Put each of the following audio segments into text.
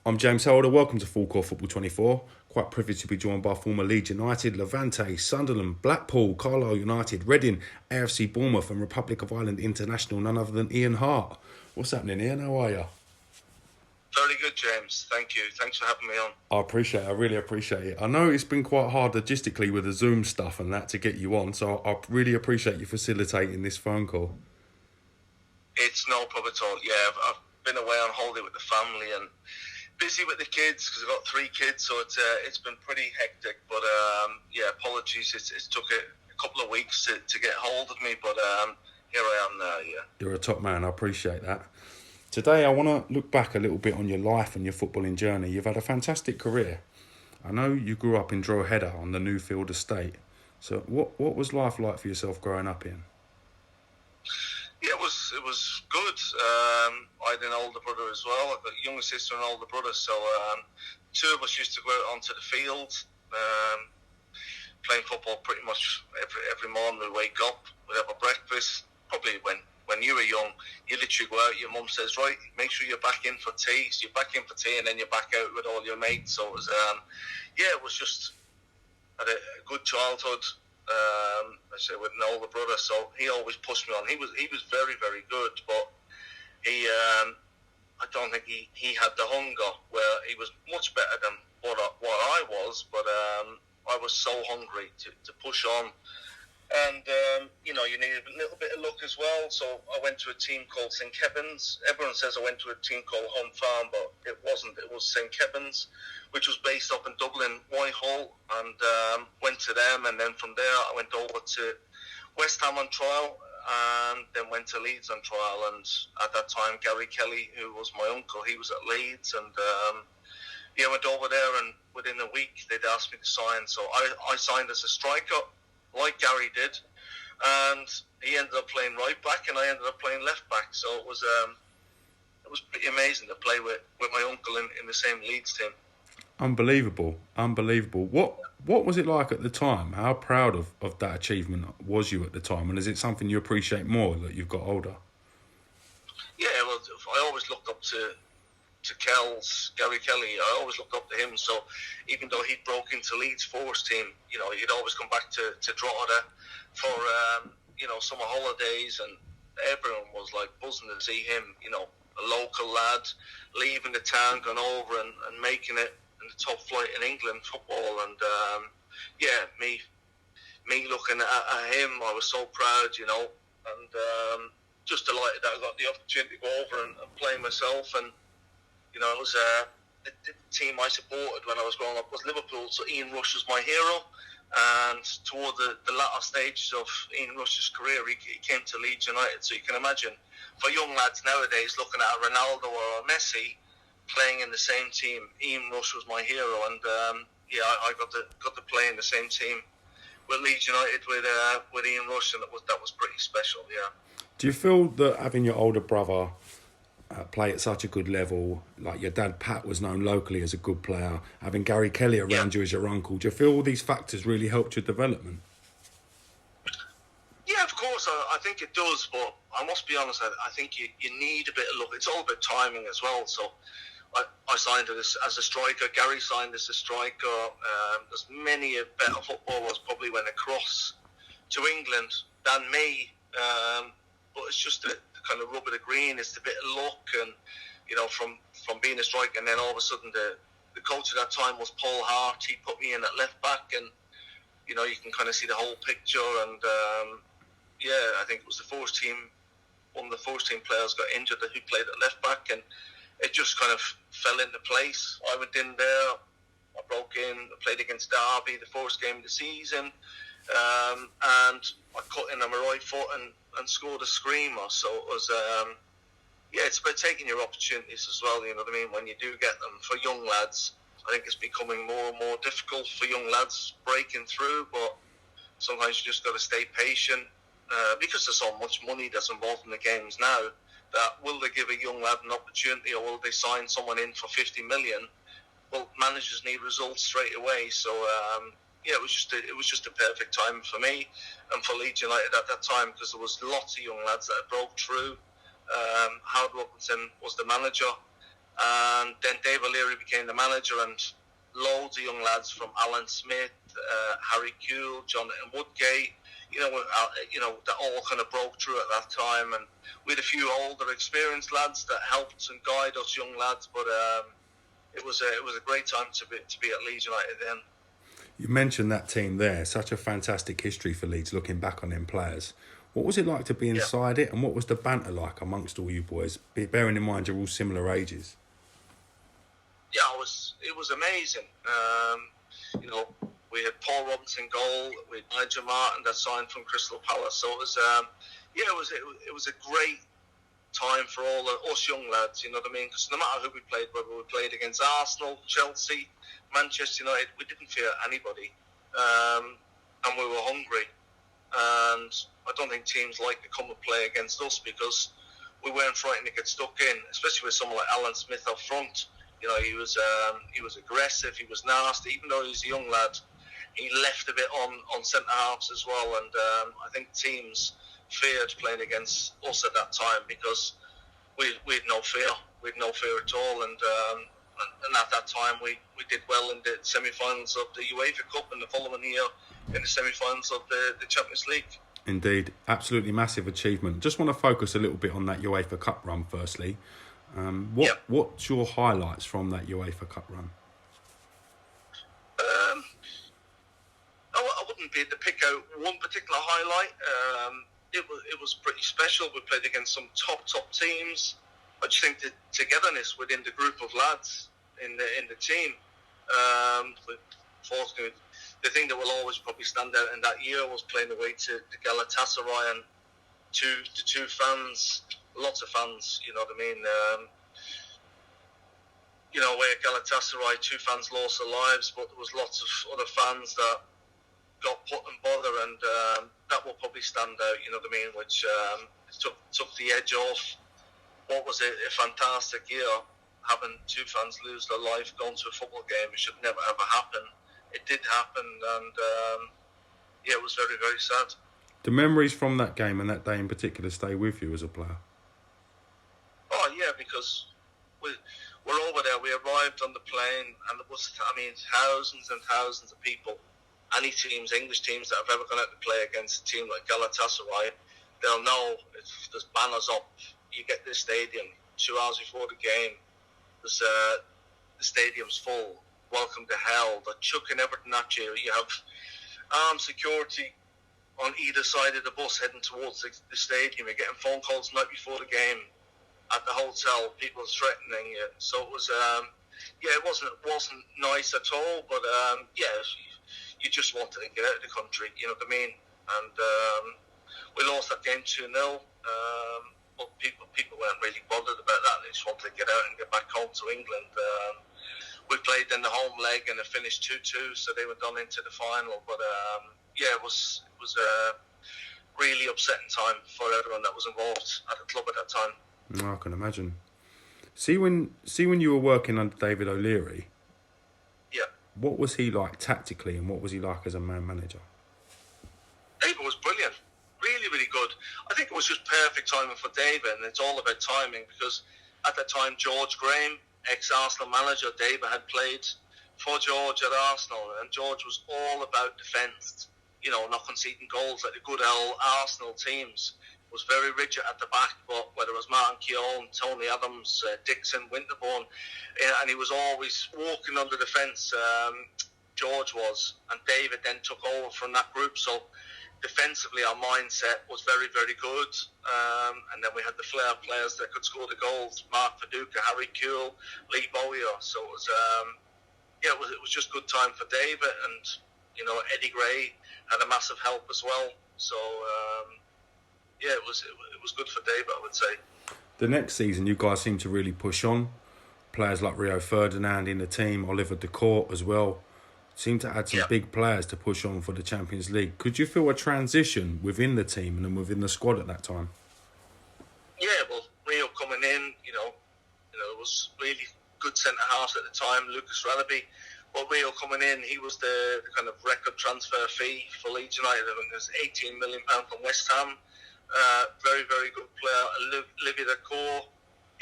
I'm James Helder. Welcome to Full Court Football 24. Quite privileged to be joined by former Leeds United, Levante, Sunderland, Blackpool, Carlisle United, Reading, AFC Bournemouth and Republic of Ireland international, none other than Ian Harte. What's happening, Ian? How are you? Very good, James. Thank you. Thanks for having me on. I really appreciate it. I know it's been quite hard logistically with the Zoom stuff and that to get you on, so I really appreciate you facilitating this phone call. It's no problem at all. Yeah, I've been away on holiday with the family and busy with the kids because I've got 3 kids, so it's been pretty hectic. But apologies. It's took a couple of weeks to get hold of me, but here I am now. Yeah, you're a top man. I appreciate that. Today, I want to look back a little bit on your life and your footballing journey. You've had a fantastic career. I know you grew up in Drogheda on the Newfield estate. So, what was life like for yourself growing up in? Yeah, it was good. I had an older brother as well. I've got a younger sister and an older brother. So 2 of us used to go out onto the field, playing football pretty much every morning. We'd wake up, we'd have a breakfast. Probably when you were young, you literally go out, your mum says, right, make sure you're back in for tea. So you're back in for tea and then you're back out with all your mates. So it was, it was just, had a good childhood. I say with an older brother, so he always pushed me on. He was very, very good, but he I don't think he had the hunger where he was much better than what I was, but I was so hungry to push on. And, you need a little bit of luck as well. So I went to a team called St. Kevin's. Everyone says I went to a team called Home Farm, but it wasn't. It was St. Kevin's, which was based up in Dublin, Whitehall, and went to them. And then from there, I went over to West Ham on trial and then went to Leeds on trial. And at that time, Gary Kelly, who was my uncle, he was at Leeds. And, I went over there, and within a week, they'd asked me to sign. So I signed as a striker, like Gary did, and he ended up playing right back and I ended up playing left back. So it was pretty amazing to play with my uncle in the same Leeds team. Unbelievable. What was it like at the time? How proud of that achievement was you at the time, and is it something you appreciate more that you've got older? Yeah, well, I always looked up to Gary Kelly. I always looked up to him. So even though he broke into Leeds forwards team, he'd always come back to Drogheda for summer holidays, and everyone was like buzzing to see him. A local lad leaving the town, going over and making it in the top flight in England football. And me looking at him, I was so proud, and just delighted that I got the opportunity to go over and play myself. And it was the team I supported when I was growing up was Liverpool, so Ian Rush was my hero. And toward the latter stages of Ian Rush's career, he came to Leeds United. So you can imagine, for young lads nowadays looking at a Ronaldo or a Messi playing in the same team, Ian Rush was my hero. And I got to play in the same team with Leeds United with Ian Rush, and that was pretty special. Yeah. Do you feel that having your older brother play at such a good level, like your dad Pat was known locally as a good player, having Gary Kelly around you as your uncle, do you feel all these factors really helped your development? Yeah, of course, I think it does, but I must be honest, I think you need a bit of luck. It's all about timing as well. So I signed as a striker, Gary signed as a striker. There's many a better footballers probably went across to England than me, but it's just the kind of rub of the green, it's the bit of luck, and from being a striker, and then all of a sudden the coach at that time was Paul Harte. He put me in at left back, and you can kind of see the whole picture. And I think it was one of the first team players got injured who played at left back, and it just kind of fell into place. I went in there, I broke in, I played against Derby the first game of the season, and I cut in on my right foot and scored a screamer. So it was, it's about taking your opportunities as well, you know what I mean, when you do get them. For young lads, I think it's becoming more and more difficult for young lads breaking through, but sometimes you just got to stay patient, because there's so much money that's involved in the games now, that will they give a young lad an opportunity, or will they sign someone in for 50 million? Well, managers need results straight away. So it was just a perfect time for me and for Leeds United at that time, because there was lots of young lads that had broke through. Howard Wilkinson was the manager, And then Dave O'Leary became the manager, and loads of young lads from Alan Smith, Harry Kuehl, Jonathan Woodgate, that all kind of broke through at that time. And we had a few older, experienced lads that helped and guided us young lads. But it was a great time to be at Leeds United then. You mentioned that team there, such a fantastic history for Leeds, looking back on them players. What was it like to be inside it, and what was the banter like amongst all you boys, bearing in mind you're all similar ages? Yeah, it was amazing. We had Paul Robinson goal, we had Nigel Martin that signed from Crystal Palace. So it was, it was a great time for all of us young lads. You know what I mean? Because no matter who we played, whether we played against Arsenal, Chelsea, Manchester United, we didn't fear anybody, and we were hungry. And I don't think teams like to come and play against us because we weren't frightened to get stuck in, especially with someone like Alan Smith up front. You know, he was aggressive, he was nasty. Even though he was a young lad, he left a bit on centre halves as well. And I think teams feared playing against us at that time because we had no fear. We had no fear at all. And at that time, we did well in the semi-finals of the UEFA Cup, and the following year in the semi-finals of the Champions League. Indeed, absolutely massive achievement. Just want to focus a little bit on that UEFA Cup run firstly. What's your highlights from that UEFA Cup run? I wouldn't be able to pick out one particular highlight. It was pretty special. We played against some top teams. I just think the togetherness within the group of lads in the team. Fortunately, the thing that will always probably stand out in that year was playing away to Galatasaray, and the two fans, lots of fans, you know what I mean? Where Galatasaray, two fans lost their lives, but there was lots of other fans that got put in bother, and that will probably stand out, you know what I mean, which took the edge off. What was a fantastic year, having two fans lose their life going to a football game. It should never ever happen. It did happen, and it was very, very sad. Do memories from that game and that day in particular stay with you as a player? Oh yeah, because we're over there. We arrived on the plane, and there was, thousands and thousands of people. Any teams, English teams that have ever gone out to play against a team like Galatasaray, they'll know if there's banners up. You get this stadium 2 hours before the game. There's the stadium's full. Welcome to hell. They're chucking everything at you. You have armed security on either side of the bus heading towards the stadium. You're getting phone calls the night before the game at the hotel. People threatening you. So it was, it wasn't nice at all. But you just wanted to get out of the country. You know what I mean? And we lost that game 2-0. But people weren't really bothered about that. They just wanted to get out and get back home to England. We played in the home leg and it finished 2-2, so they went on into the final. But it was a really upsetting time for everyone that was involved at the club at that time. I can imagine. See when you were working under David O'Leary. Yeah. What was he like tactically, and what was he like as a man manager? David was brilliant. Really, really good. I think it was just perfect timing for David, and it's all about timing because at that time, George Graham, ex-Arsenal manager, David had played for George at Arsenal, and George was all about defence, not conceding goals like the good old Arsenal teams. Was very rigid at the back, but whether it was Martin Keown, Tony Adams, Dixon, Winterbourne, and he was always walking on the defence, George was, and David then took over from that group, so defensively our mindset was very, very good, and then we had the flair players that could score the goals, Mark Viduka, Harry Kuehl, Lee Bowyer, so it was just good time for David, and Eddie Gray had a massive help as well, so it was good for David, I would say. The next season you guys seem to really push on, players like Rio Ferdinand in the team, Oliver Decourt as well, seem to add some big players to push on for the Champions League. Could you feel a transition within the team and within the squad at that time? Yeah, well, Rio coming in, it was really good centre-halves at the time, Lucas Ralaby. Well, Rio coming in, he was the kind of record transfer fee for Leeds United. I think it was £18 million from West Ham. Very, very good player. Olivier Decourt,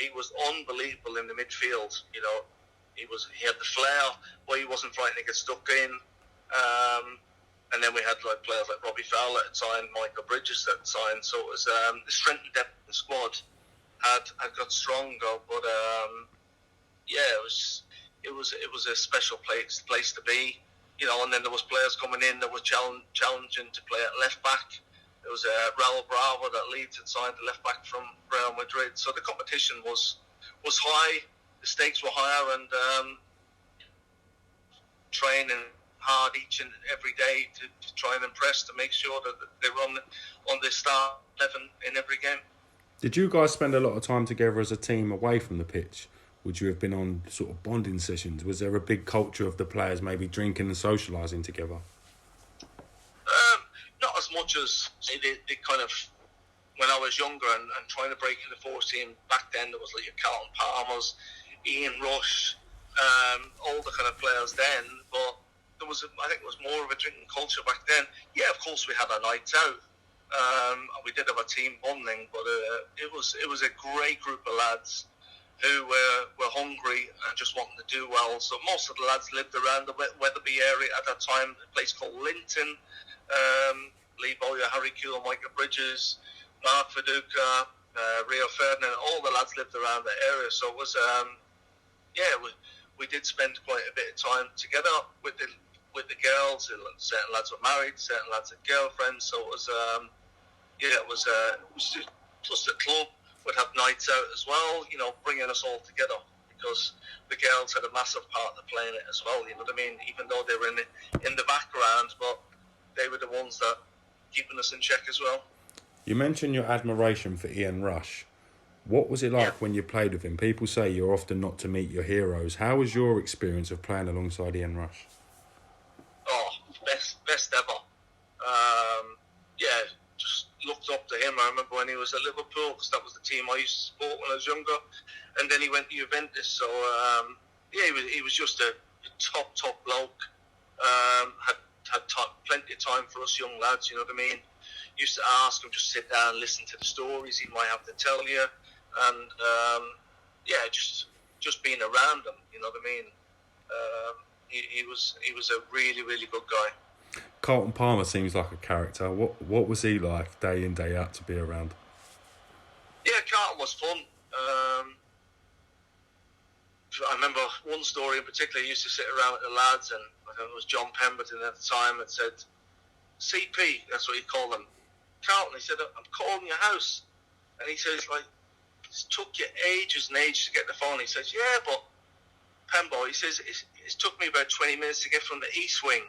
he was unbelievable in the midfield. You know, he had the flair, but he wasn't frightened to get stuck in. And then we had like players like Robbie Fowler at the time, Michael Bridges at the time. So it was the strength and depth in the squad had got stronger, but it was a special place to be, you know. And then there was players coming in that were challenging to play at left back. There was Raul Bravo that Leeds had signed the left back from Real Madrid. So the competition was high, the stakes were higher, and training hard each and every day to try and impress, to make sure that they were on the start 11 in every game. Did you guys spend a lot of time together as a team away from the pitch? Would you have been on sort of bonding sessions? Was there a big culture of the players maybe drinking and socialising together? Not as much as the kind of, when I was younger and trying to break into the force team back then, there was like your Carlton Palmers, Ian Rush, all the kind of players then, but I think it was more of a drinking culture back then. Yeah, of course we had our nights out. We did have a team bonding, but it was a great group of lads who were hungry and just wanting to do well. So most of the lads lived around the Weatherby area at that time, a place called Linton. Lee Bowyer, Harry Kuehl, Michael Bridges, Mark Viduka, Rio Ferdinand, all the lads lived around the area. So it was, we did spend quite a bit of time together with the girls. Certain lads were married, certain lads had girlfriends. So it was, it was just a club. Would have nights out as well, you know, bringing us all together, because the girls had a massive part to play in it as well, you know what I mean? Even though they were in the background, but they were the ones that keeping us in check as well. You mentioned your admiration for Ian Rush. What was it like when you played with him? People say you're often not to meet your heroes. How was your experience of playing alongside Ian Rush? Oh, best ever. Just looked up to him. I remember when he was at Liverpool, because that was the team I used to support when I was younger, and then he went to Juventus. So he was just a top bloke. Had plenty of time for us young lads, you know what I mean? Used to ask him, just sit down and listen to the stories he might have to tell you, and just being around him, you know what I mean? He was a really, really good guy. Carlton Palmer seems like a character. What was he like day in, day out to be around? Yeah, Carlton was fun. I remember one story in particular. He used to sit around with the lads, and I think it was John Pemberton at the time, and said, CP, that's what he called him. Carlton, he said, I'm calling your house. And he says, like, it took you ages and ages to get the phone. He says, yeah, but Pembo, he says, it took me about 20 minutes to get from the east wing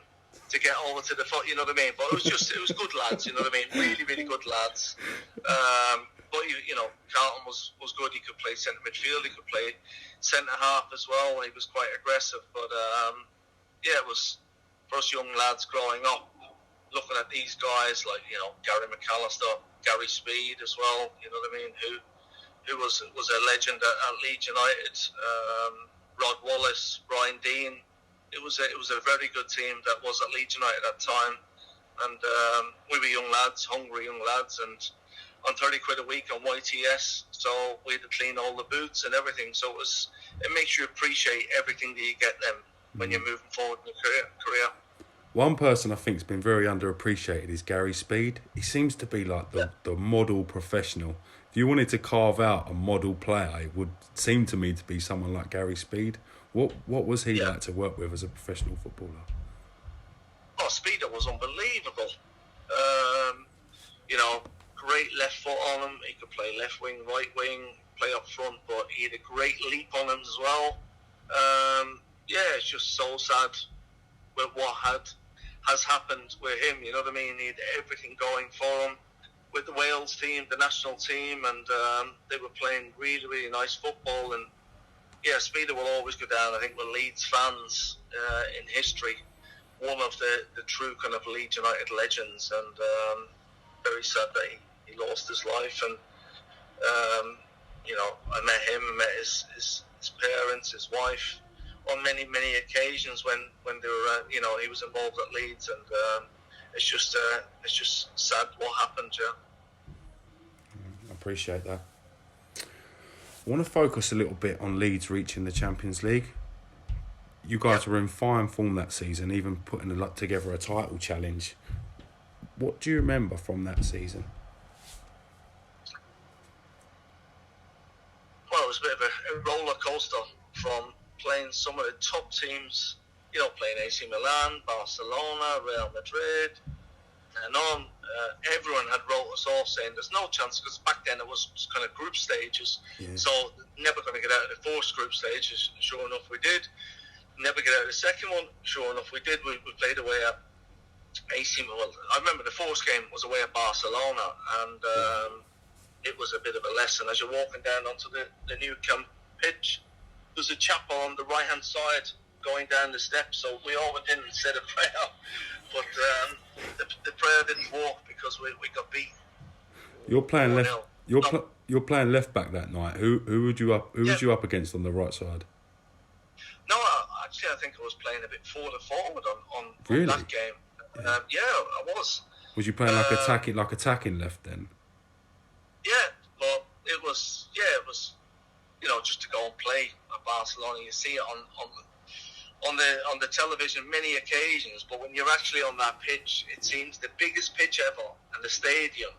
to get over to the foot, you know what I mean? But it was good lads, you know what I mean? Really, really good lads. But, you know, Carlton was good. He could play centre midfield. He could play centre half as well. He was quite aggressive. But, it was, for us young lads growing up, looking at these guys like, you know, Gary McAllister, Gary Speed as well, you know what I mean, who was a legend at Leeds United, Rod Wallace, Brian Dean. It was a very good team that was at Leeds United at that time, and we were young lads, hungry young lads, and on 30 quid a week on YTS, so we had to clean all the boots and everything. So it makes you appreciate everything that you get them when you're moving forward in your career. One person I think's been very underappreciated is Gary Speed. He seems to be like the model professional. If you wanted to carve out a model player, it would seem to me to be someone like Gary Speed. What was he like to work with as a professional footballer? Oh, Speeder was unbelievable. You know, great left foot on him. He could play left wing, right wing, play up front, but he had a great leap on him as well. It's just so sad with what has happened with him, you know what I mean? He had everything going for him with the Wales team, the national team, and they were playing really, really nice football. And Speeder will always go down, I think, with Leeds fans in history. One of the true kind of Leeds United legends, and very sad that he lost his life. And I met him, I met his parents, his wife, on many, many occasions when they were, he was involved at Leeds, and it's just sad what happened. Yeah, I appreciate that. I want to focus a little bit on Leeds reaching the Champions League. You guys were in fine form that season, even putting together a title challenge. What do you remember from that season? Well, it was a bit of a roller coaster from playing some of the top teams, playing AC Milan, Barcelona, Real Madrid, and on. Everyone had wrote us off saying there's no chance, because back then it was kind of group stages, so never going to get out of the first group stage. Sure enough, we did. Never get out of the second one. Sure enough, we did. We played away at AC. Well, I remember the first game was away at Barcelona, and it was a bit of a lesson. As you're walking down onto the new camp pitch, there's a chapel on the right hand side going down the steps, so we all went in and said a prayer, but the prayer didn't work because we got beat. You're playing left. You're playing left back that night. Who was you up against on the right side? No, actually, I think I was playing a bit further forward on that game. I was. Was you playing like attacking left then? Yeah, but it was just to go and play at Barcelona. You see it on the television many occasions, but when you're actually on that pitch, it seems the biggest pitch ever, and the stadium,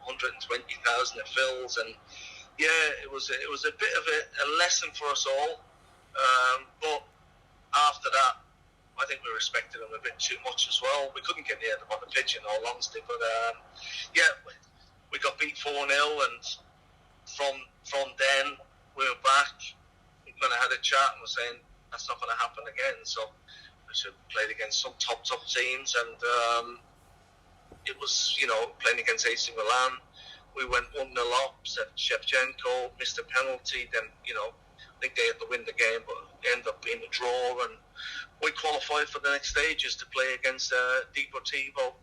120,000 it fills, and it was a bit of a lesson for us all. But after that, I think we respected them a bit too much as well. We couldn't get near them on the pitch, in all honesty. But we got beat 4-0, and from then we were back. We kind of had a chat and were saying that's not going to happen again. So we should played against some top teams, and it was playing against AC Milan. We went 1-0 up. Shevchenko missed a penalty. Then I think they had to win the game, but it ended up being a draw, and we qualified for the next stages to play against Deportivo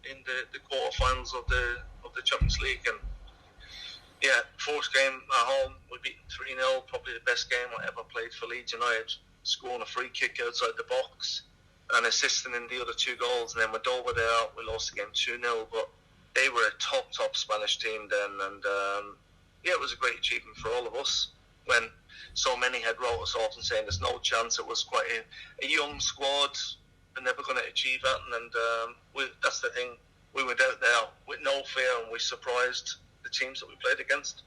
in the quarterfinals of the Champions League. And first game at home, we beat 3-0, probably the best game I ever played for Leeds United, scoring a free kick outside the box and assisting in the other 2 goals. And then went over there, we lost the game 2-0, but they were a top Spanish team then, and it was a great achievement for all of us when so many had wrote us off and saying there's no chance. It was quite a young squad, they're never going to achieve that, and that's the thing. We went out there with no fear, and we surprised the teams that we played against.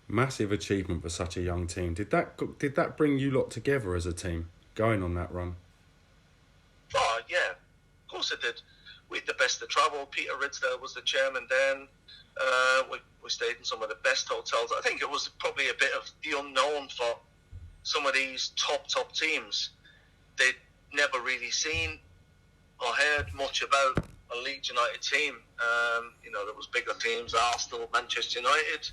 Massive achievement for such a young team. Did that bring you lot together as a team, going on that run? Oh yeah, of course it did. We had the best of travel. Peter Ridsdale was the chairman then. We stayed in some of the best hotels. I think it was probably a bit of the unknown for some of these top teams. They'd never really seen or heard much about a Leeds United team. There was bigger teams, Arsenal, Manchester United,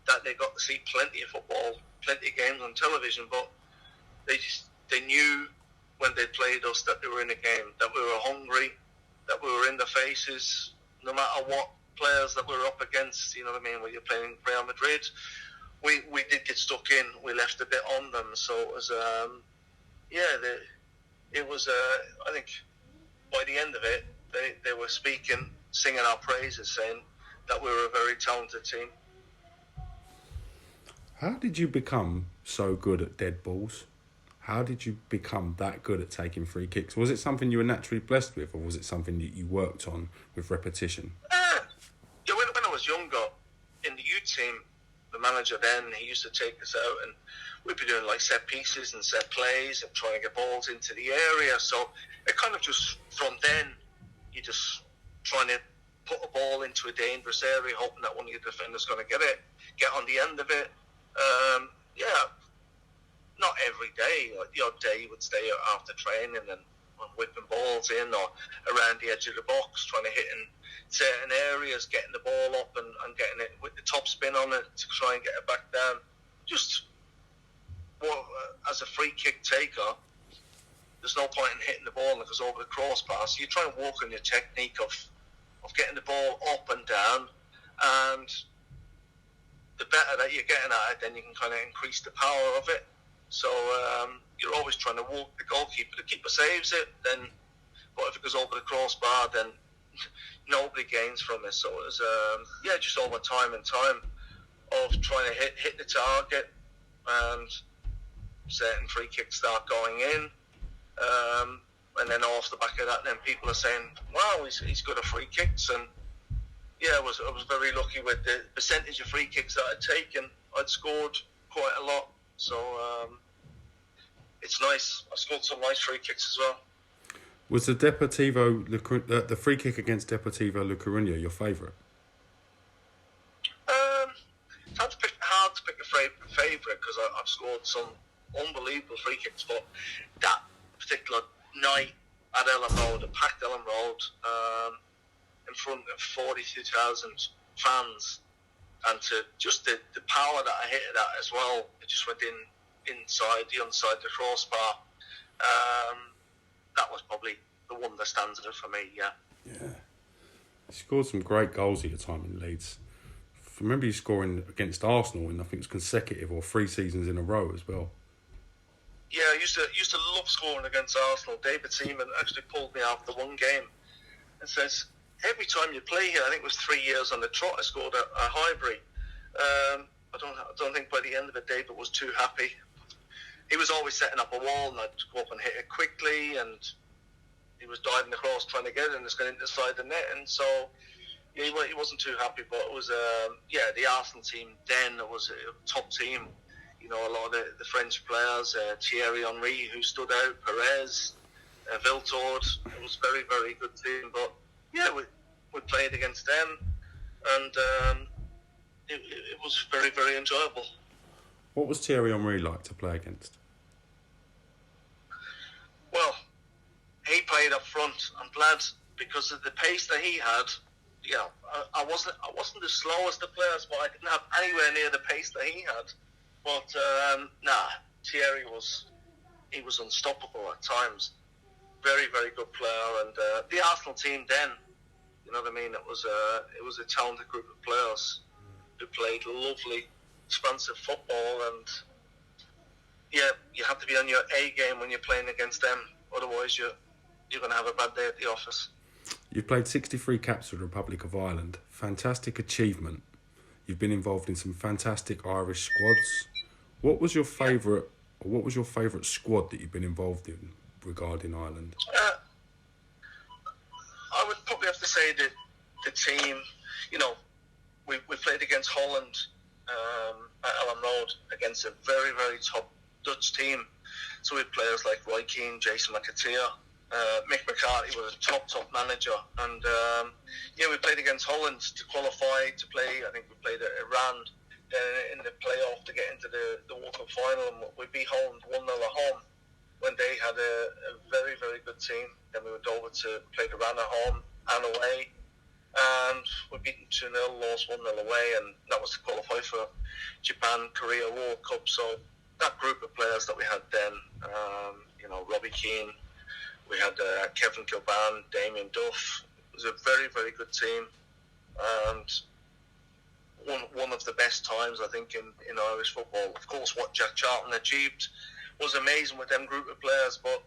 that they got to see plenty of football, plenty of games on television, but they knew when they played us that they were in a game, that we were hungry, that we were in the faces, no matter what players that we were up against. You know what I mean? When you're playing Real Madrid, we did get stuck in. We left a bit on them, so it was I think by the end of it, they were singing our praises, saying that we were a very talented team. How did you become so good at dead balls? How did you become that good at taking free kicks? Was it something you were naturally blessed with, or was it something that you worked on with repetition? When I was younger, in the youth team, the manager then, he used to take us out, and we'd be doing like set pieces and set plays and trying to get balls into the area. So it kind of just, from then, you just trying to put a ball into a dangerous area, hoping that one of your defenders going to get on the end of it. Not every day. Like the odd day you would stay out after training and whipping balls in or around the edge of the box, trying to hit in certain areas, getting the ball up and getting it with the top spin on it to try and get it back down. Just as a free kick taker, there's no point in hitting the ball and it goes over the crossbar. So you try and work on your technique of getting the ball up and down, and the better that you're getting at it, then you can kind of increase the power of it. So you're always trying to walk the goalkeeper. The keeper saves it, then, but if it goes over the crossbar, then nobody gains from it. So it was just over time and time of trying to hit the target, and certain free kicks start going in. And then off the back of that, then people are saying, wow, he's good at free kicks. And yeah, I was very lucky with the percentage of free kicks that I'd taken. I'd scored quite a lot. So it's nice. I scored some nice free kicks as well. Was the the free kick against Deportivo La Coruña your favourite? It's hard to pick a favourite because I've scored some unbelievable free kicks. But that particular night at Elland Road, a packed Elland Road, in front of 42,000 fans, and to just the power that I hit it at as well, it just went inside the crossbar. That was probably the one that stands out for me, yeah. Yeah. You scored some great goals at your time in Leeds. I remember you scoring against Arsenal in, I think it was consecutive or 3 seasons in a row as well. Yeah, I used to love scoring against Arsenal. David Seaman actually pulled me after one game and says, every time you play here, I think it was 3 years on the trot, I scored a Highbury. I don't think by the end of it David was too happy. He was always setting up a wall, and I'd go up and hit it quickly, and he was diving across trying to get it, and it's going inside the net, and so yeah, he wasn't too happy. But it was the Arsenal team then, it was a top team. You know, a lot of the French players, Thierry Henry, who stood out, Perez, Viltord. It was a very, very good team. But yeah, we played against them, and it was very, very enjoyable. What was Thierry Henry like to play against? Well, he played up front. I'm glad because of the pace that he had. You know, I wasn't the slowest of players, but I didn't have anywhere near the pace that he had. But Thierry was unstoppable at times. Very, very good player, and the Arsenal team then, you know what I mean. It was a talented group of players who played lovely, expansive football, and yeah, you have to be on your A game when you're playing against them. Otherwise, you're going to have a bad day at the office. You've played 63 caps for the Republic of Ireland. Fantastic achievement. You've been involved in some fantastic Irish squads. What was your favourite? Or what was your favourite squad that you've been involved in regarding Ireland? I would probably have to say that the team. You know, we played against Holland at Elland Road against a very, very top Dutch team. So we had players like Roy Keane, Jason McAteer. Mick McCarthy was a top manager, and we played against Holland to qualify to play. I think we played at Iran in the playoff to get into the World Cup final, and we beat Holland 1-0 at home when they had a very, very good team. Then we went over to play Iran at home and away, and we beat them 2-0, lost 1-0 away, and that was to qualify for Japan Korea World Cup. So that group of players that we had then, Robbie Keane. We had Kevin Kilban, Damien Duff. It was a very, very good team, and one of the best times, I think, in Irish football. Of course, what Jack Charlton achieved was amazing with them group of players, but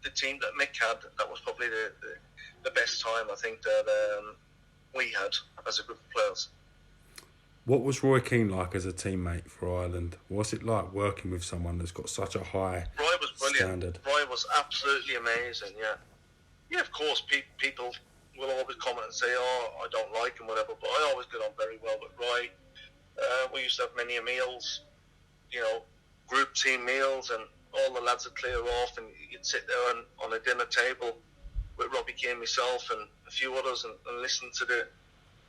the team that Mick had, that was probably the best time, I think, that we had as a group of players. What was Roy Keane like as a teammate for Ireland? What's it like working with someone that's got such a high Roy was brilliant. Standard? Roy was absolutely amazing, yeah. Yeah, of course, people will always comment and say, oh, I don't like him, whatever, but I always get on very well with Roy. We used to have many meals, group team meals, and all the lads would clear off, and you'd sit there on a dinner table with Robbie Keane, myself, and a few others, and listen to the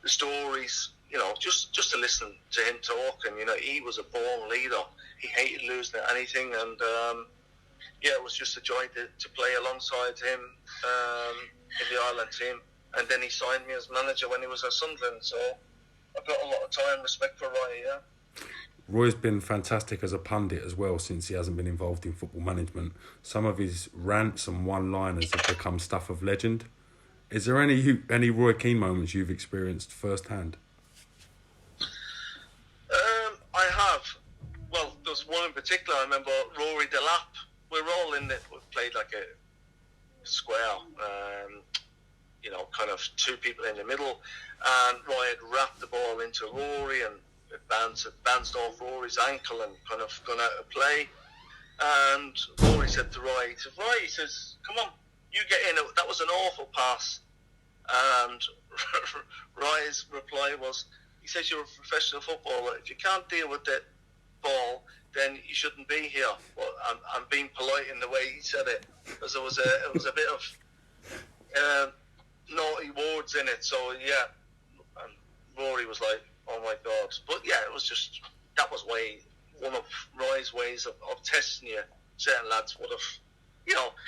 stories, just to listen to him talk. And he was a born leader. He hated losing at anything, and it was just a joy to play alongside him in the Ireland team. And then he signed me as manager when he was at Sunderland, so I've got a lot of time, respect for Roy, yeah. Roy's been fantastic as a pundit as well since he hasn't been involved in football management. Some of his rants and one-liners have become stuff of legend. Is there any Roy Keane moments you've experienced firsthand? I have. Well, there's one in particular. I remember Rory Delap. We played like a square, kind of two people in the middle, and Roy had wrapped the ball into Rory, and bounced off Rory's ankle and kind of gone out of play. And Rory said to Roy, he says, come on, you get in. That was an awful pass. And Roy's reply was, he says, you're a professional footballer. If you can't deal with the ball, then you shouldn't be here. Well, I'm being polite in the way he said it, because it was a bit of naughty words in it. So yeah, and Rory was like, oh my God. But yeah, it was just, that was one of Roy's ways of testing you. Certain lads would have,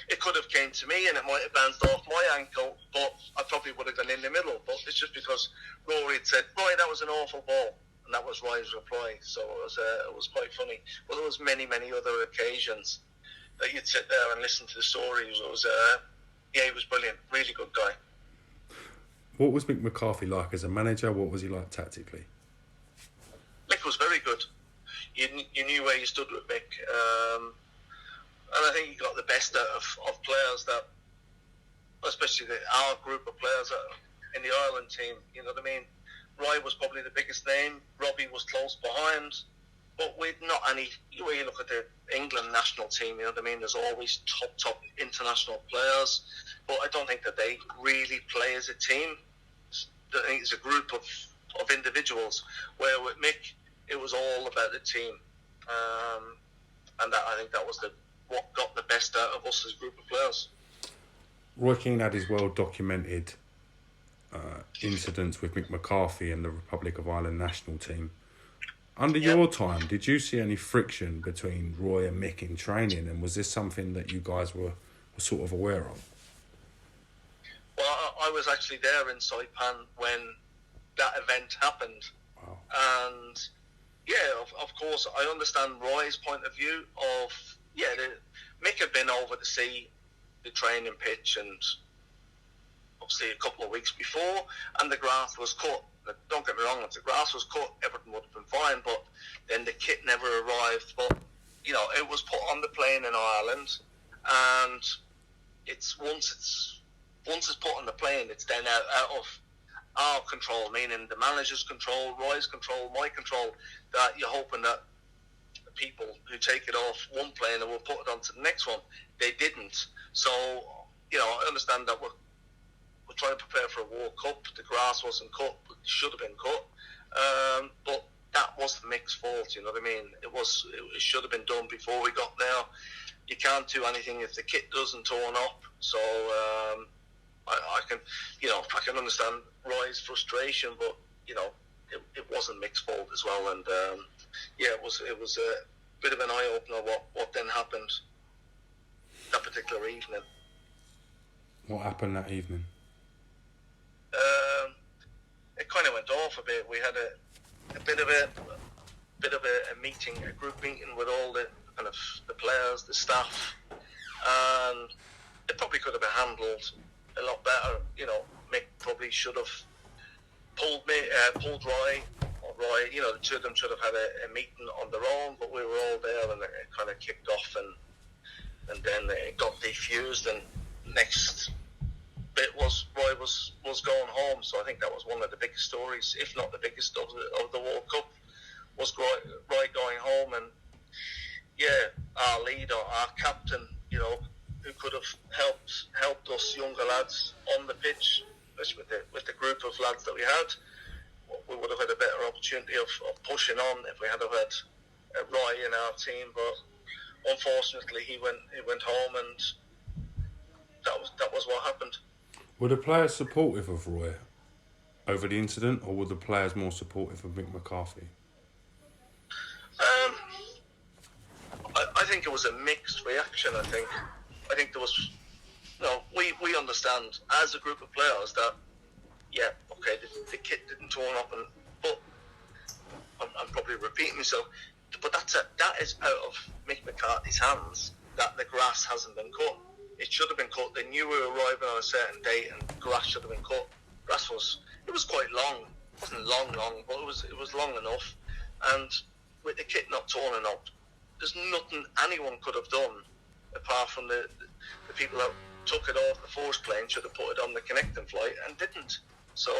it could have came to me and it might have bounced off my ankle, but I probably would have gone in the middle. But it's just because Rory had said, Roy, that was an awful ball. And that was Roy's reply. So it was quite funny. But there was many, many other occasions that you'd sit there and listen to the stories. It was, he was brilliant. Really good guy. What was Mick McCarthy like as a manager? What was he like tactically? Mick was very good. You knew where you stood with Mick. And I think he got the best out of players that, especially our group of players in the Ireland team, you know what I mean? Roy was probably the biggest name. Robbie was close behind. But with not any, when you look at the England national team, you know what I mean? There's always top international players. But I don't think that they really play as a team. I think it's a group of individuals. Where with Mick, it was all about the team. And I think that was what got the best out of us as a group of players. Roy Keane had his well-documented incidents with Mick McCarthy and the Republic of Ireland national team. Under your time, did you see any friction between Roy and Mick in training, and was this something that you guys were sort of aware of? Well, I was actually there in Saipan when that event happened. Wow. And yeah, of course, I understand Roy's point of view of, Mick had been over to see the training pitch and obviously a couple of weeks before, and the grass was cut. Don't get me wrong, if the grass was cut, everything would have been fine, but then the kit never arrived. But, it was put on the plane in Ireland, and once it's put on the plane, it's then out of our control, meaning the manager's control, Roy's control, my control, that you're hoping that the people who take it off one plane and will put it onto the next one, they didn't. So, I understand that we're trying to prepare for a World Cup. The grass wasn't cut, but it should have been cut. But that wasn't Mick's fault, you know what I mean? It should have been done before we got there. You can't do anything if the kit doesn't turn up. So I can understand Roy's frustration, but it wasn't Mick's fault as well. And it was a bit of an eye opener what then happened that particular evening. What happened that evening? It kind of went off a bit. We had a bit of a meeting, a group meeting with all the kind of the players, the staff, and it probably could have been handled a lot better. Mick probably should have pulled Roy, the two of them should have had a meeting on their own, but we were all there and it kind of kicked off and then it got defused, and next bit was Roy was going home. So I think that was one of the biggest stories, if not the biggest of the World Cup, was Roy going home. And our leader, our captain, who could have helped us younger lads on the pitch, especially with the group of lads that we had, we would have had a better opportunity of pushing on if we had had Roy in our team. But unfortunately, he went home, and that was what happened. Were the players supportive of Roy over the incident, or were the players more supportive of Mick McCarthy? I think it was a mixed reaction. I think there was, we understand as a group of players that, the kit didn't turn up, but I'm probably repeating myself, but that is out of Mick McCarthy's hands, that the grass hasn't been cut. It should have been cut. They knew we were arriving on a certain date, and grass should have been cut. Grass was quite long. It wasn't long, but it was long enough. And with the kit not turning up, there's nothing anyone could have done apart from the people that took it off the first plane should have put it on the connecting flight and didn't. So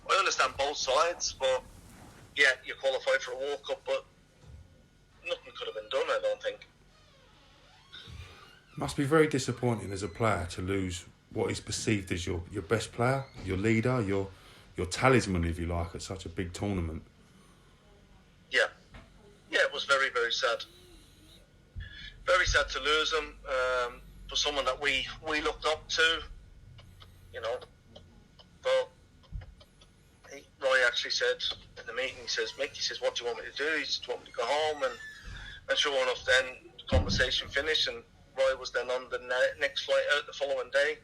I understand both sides, but yeah, you qualified for a World Cup, but nothing could have been done, I don't think. Must be very disappointing as a player to lose what is perceived as your best player, your leader, your talisman, if you like, at such a big tournament. Yeah, it was very, very sad. Very sad to lose him. For someone that we looked up to, you know. But Roy actually said in the meeting, he says, Mick, he says, what do you want me to do? He says, do you want me to go home? And sure enough, then the conversation finished, and Roy was then on the next flight out the following day,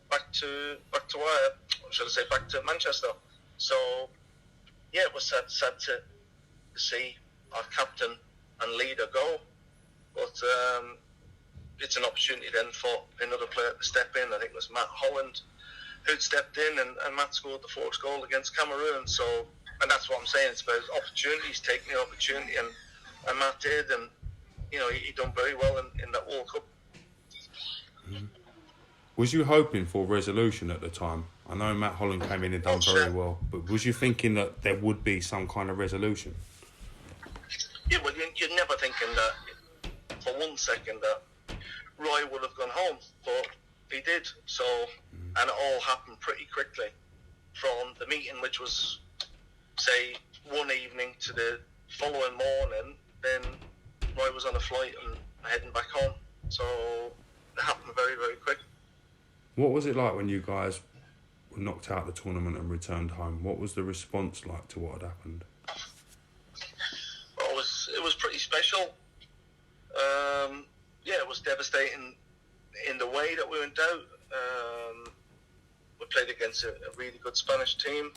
back to Manchester. So yeah, it was sad to see our captain and leader go, but it's an opportunity then for another player to step in. I think it was Matt Holland who'd stepped in, and Matt scored the fourth goal against Cameroon. So, and that's what I'm saying, it's about opportunities, taking the opportunity, and Matt did, and you know, he done very well in that World Cup. Was you hoping for resolution at the time? I know Matt Holland came in and done very well, but was you thinking that there would be some kind of resolution? Yeah, well, you're never thinking that for 1 second that Roy would have gone home, but he did. So, and it all happened pretty quickly from the meeting, which was, say, one evening to the following morning. Then Roy was on a flight and heading back home. So it happened very, very quick. What was it like when you guys were knocked out of the tournament and returned home? What was the response like to what had happened? Well, it was pretty special. Yeah, it was devastating in the way that we went out. We played against a really good Spanish team,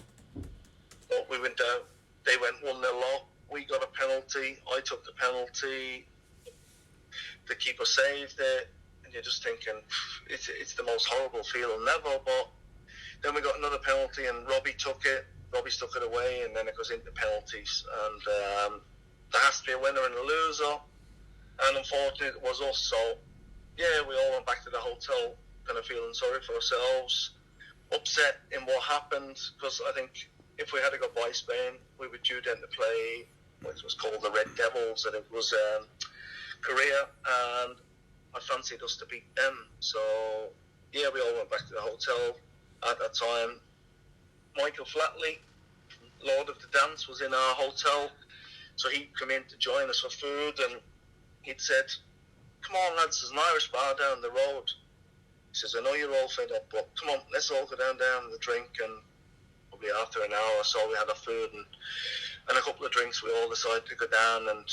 but we went out. They went 1-0 up. We got a penalty. I took the penalty. The keeper saved it. And you're just thinking, it's the most horrible feeling ever. But then we got another penalty, and Robbie took it. Robbie stuck it away, and then it goes into penalties. And there has to be a winner and a loser. And unfortunately, it was us. So, yeah, we all went back to the hotel, kind of feeling sorry for ourselves, upset in what happened, because I think if we had to go by Spain, we were due then to play what was called the Red Devils, and it was Korea, and I fancied us to beat them. So, yeah, we all went back to the hotel. At that time, Michael Flatley, Lord of the Dance, was in our hotel, so he'd come in to join us for food, and he'd said, come on lads, there's an Irish bar down the road. He says, I know you're all fed up, but come on, let's all go down there and drink. And probably after an hour or so, we had our food and a couple of drinks. We all decided to go down and,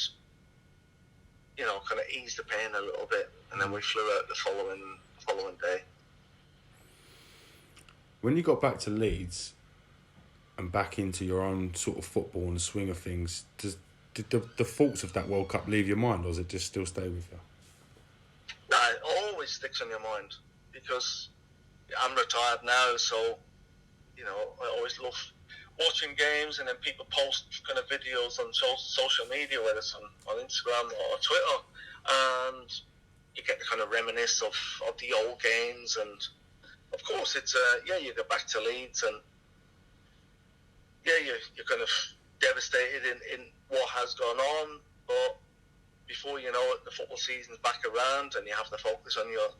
you know, kind of ease the pain a little bit. And then we flew out the following day. When you got back to Leeds and back into your own sort of football and swing of things, did the thoughts of that World Cup leave your mind, or does it just still stay with you? No, it always sticks on your mind, because I'm retired now, so, you know, I always love watching games, and then people post kind of videos on social media, whether it's on Instagram or Twitter, and you get to kind of reminisce of the old games. And of course it's you go back to Leeds, and you're kind of devastated in what has gone on, but before you know it, the football season's back around, and you have to focus on your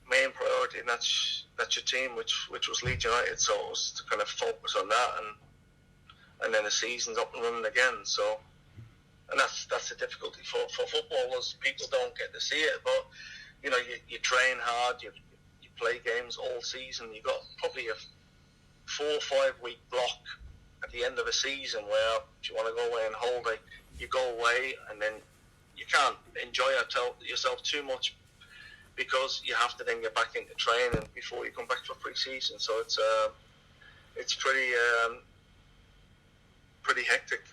main priority, and that's your team, which was Leeds United. So it was to kind of focus on that, and then the season's up and running again. So, and that's the difficulty for footballers. People don't get to see it, but you know, you train hard, you play games all season. You've got probably a 4 or 5 week block at the end of a season where, if you want to go away on holiday, you go away, and then you can't enjoy yourself too much, because you have to then get back into training before you come back for pre-season. So it's pretty hectic.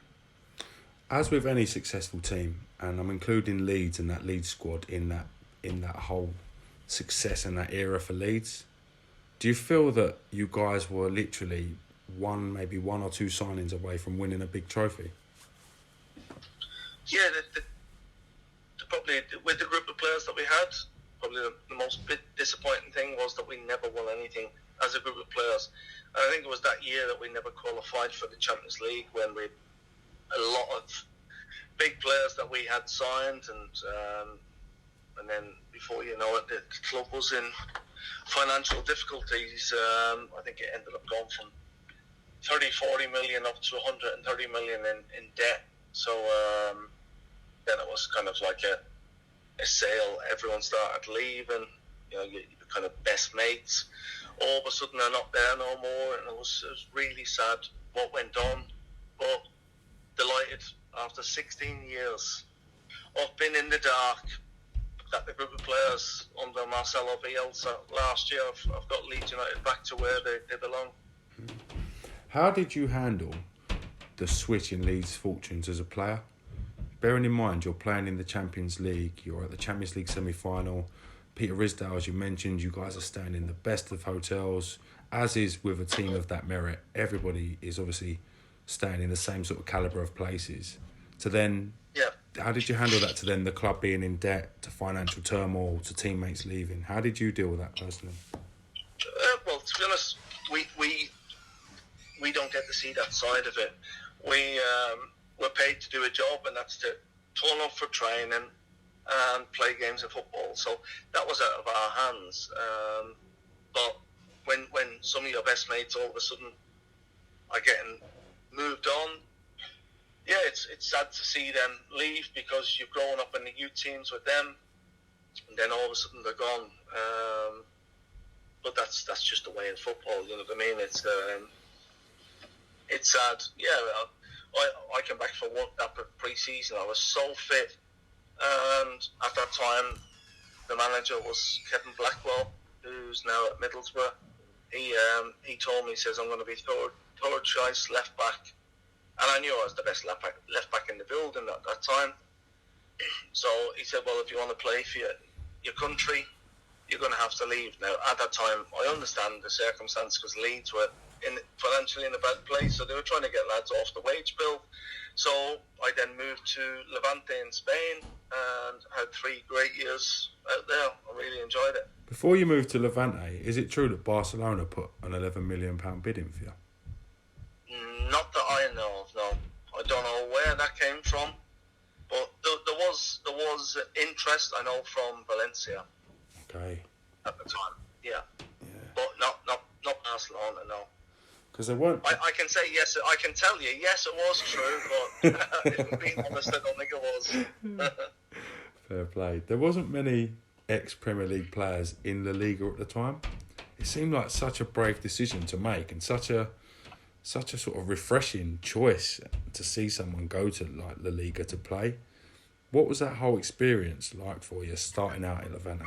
As with any successful team, and I'm including Leeds and that Leeds squad in that whole success and that era for Leeds, do you feel that you guys were literally maybe one or two signings away from winning a big trophy? Yeah, probably with the group of players that we had, probably the most bit disappointing thing was that we never won anything as a group of players. And I think it was that year that we never qualified for the Champions League, when we a lot of big players that we had signed, and then before you know it, the club was in financial difficulties. I think it ended up going from 30-40 million up to 130 million in debt. So then it was kind of like a sale. Everyone started leaving. You know, you kind of best mates. All of a sudden they're not there no more, and it was really sad what went on. But delighted after 16 years of being in the dark that the group of players under Marcelo Bielsa last year have got Leeds United back to where they belong. How did you handle the switch in Leeds' fortunes as a player? Bearing in mind you're playing in the Champions League, you're at the Champions League semi-final. Peter Ridsdale, as you mentioned, you guys are staying in the best of hotels, as is with a team of that merit. Everybody is obviously staying in the same sort of calibre of places. To then, how did you handle that? To then the club being in debt, to financial turmoil, to teammates leaving. How did you deal with that personally? Well, to be honest, we don't get to see that side of it. We're paid to do a job, and that's to turn up for training and play games of football. So that was out of our hands. But when some of your best mates all of a sudden are getting moved on, yeah, it's sad to see them leave, because you've grown up in the youth teams with them, and then all of a sudden they're gone. But that's just the way in football. You know what I mean? It's sad. Yeah, I came back for that pre-season. I was so fit, and at that time, the manager was Kevin Blackwell, who's now at Middlesbrough. He told me, he says, I'm going to be third choice left back, and I knew I was the best left back in the building at that time. So he said, well, if you want to play for your country, you're going to have to leave. Now, at that time, I understand the circumstance, because Leeds were financially in a bad place, so they were trying to get lads off the wage bill. So I then moved to Levante in Spain and had 3 great years out there. I really enjoyed it. Before you moved to Levante, is it true that Barcelona put an £11 million bid in for you? Not that I know of, no. I don't know where that came from, but there was interest, I know, from Valencia. Okay. At the time, yeah. But not Barcelona, no. Because they weren't. I can say yes. I can tell you, yes, it was true. But if I'm being honest, I don't think it was. Fair play. There wasn't many ex-Premier League players in the Liga at the time. It seemed like such a brave decision to make, and such a sort of refreshing choice to see someone go to like the Liga to play. What was that whole experience like for you, starting out in Levante?